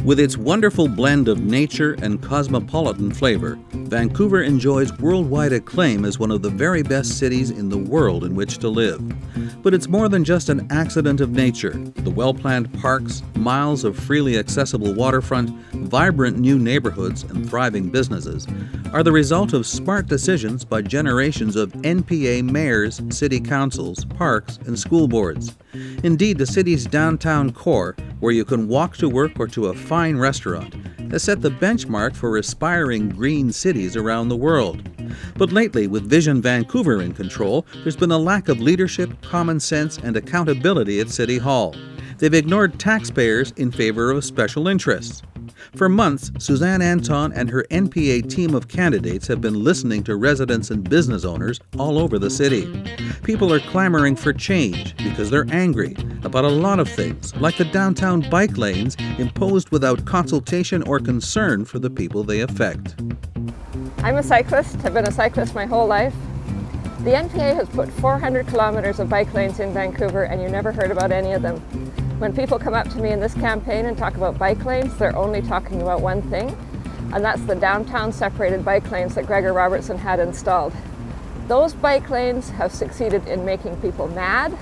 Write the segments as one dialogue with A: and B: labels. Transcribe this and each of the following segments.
A: With its wonderful blend of nature and cosmopolitan flavor, Vancouver enjoys worldwide acclaim as one of the very best cities in the world in which to live. But it's more than just an accident of nature. The well-planned parks, miles of freely accessible waterfront, vibrant new neighborhoods, and thriving businesses are the result of smart decisions by generations of NPA mayors, city councils, parks, and school boards. Indeed, the city's downtown core, where you can walk to work or to a fine restaurant, has set the benchmark for aspiring green cities around the world. But lately, with Vision Vancouver in control, there's been a lack of leadership, common sense, and accountability at City Hall. They've ignored taxpayers in favor of special interests. For months, Suzanne Anton and her NPA team of candidates have been listening to residents and business owners all over the city. People are clamoring for change because they're angry about a lot of things, like the downtown bike lanes imposed without consultation or concern for the people they affect.
B: I'm a cyclist. I've been a cyclist my whole life. The NPA has put 400 kilometers of bike lanes in Vancouver, and you never heard about any of them. When people come up to me in this campaign and talk about bike lanes, they're only talking about one thing, and that's the downtown separated bike lanes that Gregor Robertson had installed. Those bike lanes have succeeded in making people mad,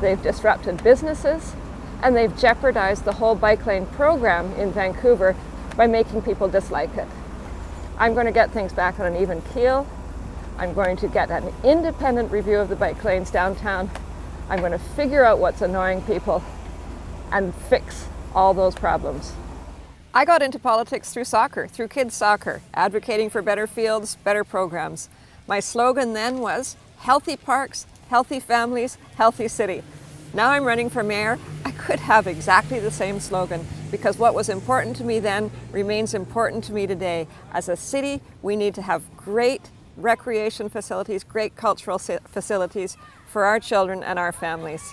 B: they've disrupted businesses, and they've jeopardized the whole bike lane program in Vancouver by making people dislike it. I'm going to get things back on an even keel. I'm going to get an independent review of the bike lanes downtown. I'm going to figure out what's annoying people and fix all those problems. I got into politics through soccer, through kids' soccer, advocating for better fields, better programs. My slogan then was, healthy parks, healthy families, healthy city. Now I'm running for mayor. I could have exactly the same slogan because what was important to me then remains important to me today. As a city, we need to have great recreation facilities, great cultural facilities for our children and our families.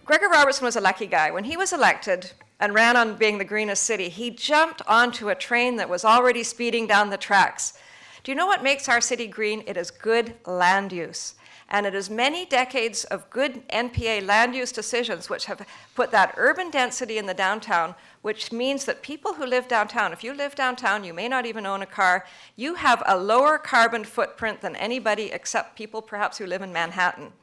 C: Gregor Robertson was a lucky guy. When he was elected and ran on being the greenest city, he jumped onto a train that was already speeding down the tracks. Do you know what makes our city green? It is good land use. And it is many decades of good NPA land use decisions which have put that urban density in the downtown, which means that people who live downtown, if you live downtown, you may not even own a car, you have a lower carbon footprint than anybody except people perhaps who live in Manhattan.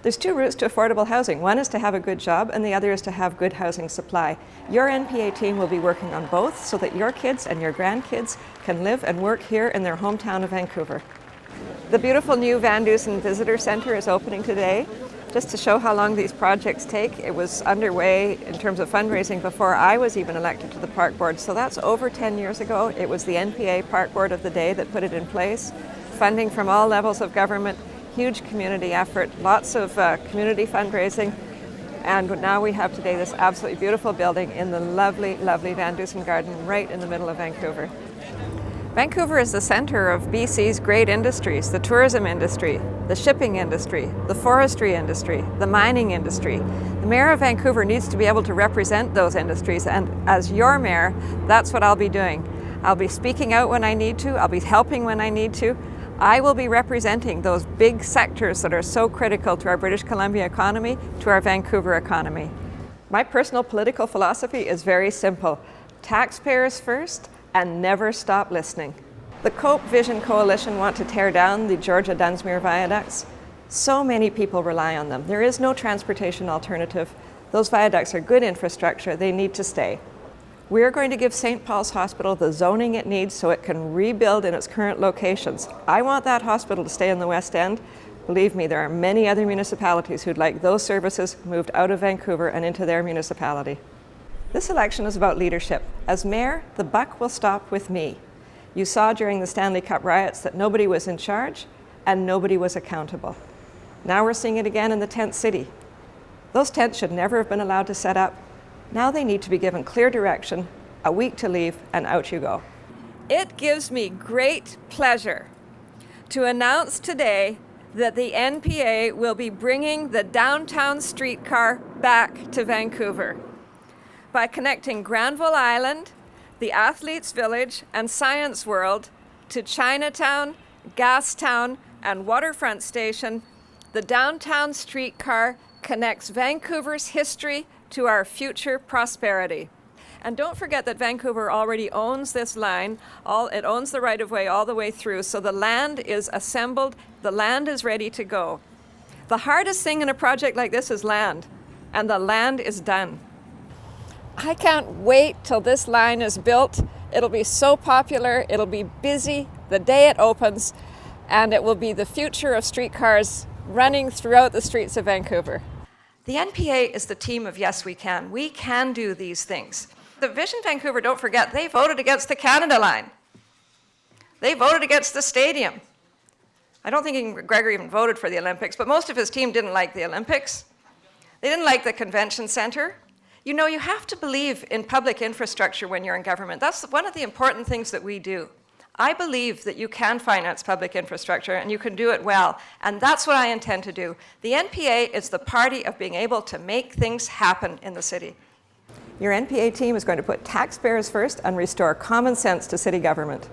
B: There's two routes to affordable housing. One is to have a good job and the other is to have good housing supply. Your NPA team will be working on both so that your kids and your grandkids can live and work here in their hometown of Vancouver. The beautiful new Van Dusen Visitor Center is opening today. Just to show how long these projects take, it was underway in terms of fundraising before I was even elected to the park board. So that's over 10 years ago. It was the NPA park board of the day that put it in place. Funding from all levels of government, huge community effort, lots of community fundraising. And now we have today this absolutely beautiful building in the lovely, lovely Van Dusen Garden right in the middle of Vancouver. Vancouver is the center of BC's great industries, the tourism industry, the shipping industry, the forestry industry, the mining industry. The Mayor of Vancouver needs to be able to represent those industries, and as your mayor, that's what I'll be doing. I'll be speaking out when I need to, I'll be helping when I need to. I will be representing those big sectors that are so critical to our British Columbia economy, to our Vancouver economy. My personal political philosophy is very simple. Taxpayers first, and never stop listening. The Cope Vision Coalition want to tear down the Georgia-Dunsmuir viaducts. So many people rely on them. There is no transportation alternative. Those viaducts are good infrastructure. They need to stay. We're going to give St. Paul's Hospital the zoning it needs so it can rebuild in its current locations. I want that hospital to stay in the West End. Believe me, there are many other municipalities who'd like those services moved out of Vancouver and into their municipality. This election is about leadership. As mayor, the buck will stop with me. You saw during the Stanley Cup riots that nobody was in charge and nobody was accountable. Now we're seeing it again in the tent city. Those tents should never have been allowed to set up. Now they need to be given clear direction, a week to leave, and out you go. It gives me great pleasure to announce today that the NPA will be bringing the downtown streetcar back to Vancouver by connecting Granville Island, the Athletes Village, and Science World to Chinatown, Gastown, and Waterfront Station. The downtown streetcar
C: connects Vancouver's history to our future prosperity. And don't forget that Vancouver already owns this line. It owns the right-of-way all the way through, so the land is assembled, the land is ready to go. The hardest thing in a project like this is land, and the land is done. I can't wait till this line is built. It'll be so popular, it'll be busy the day it opens, and it will be the future of streetcars running throughout the streets of Vancouver. The NPA is the team of Yes We Can. We can do these things. The Vision Vancouver, don't forget, they voted against the Canada line. They voted against the stadium. I don't think Gregor even voted for the Olympics, but most of his team didn't like the Olympics. They didn't like the convention center. You know, you have to believe in public infrastructure when you're in government. That's one of the important things that we do. I believe that you can finance public infrastructure and you can do it well, and that's what I intend to do. The NPA is the party of being able to make things happen in the city.
B: Your NPA team is going to put taxpayers first and restore common sense to city government.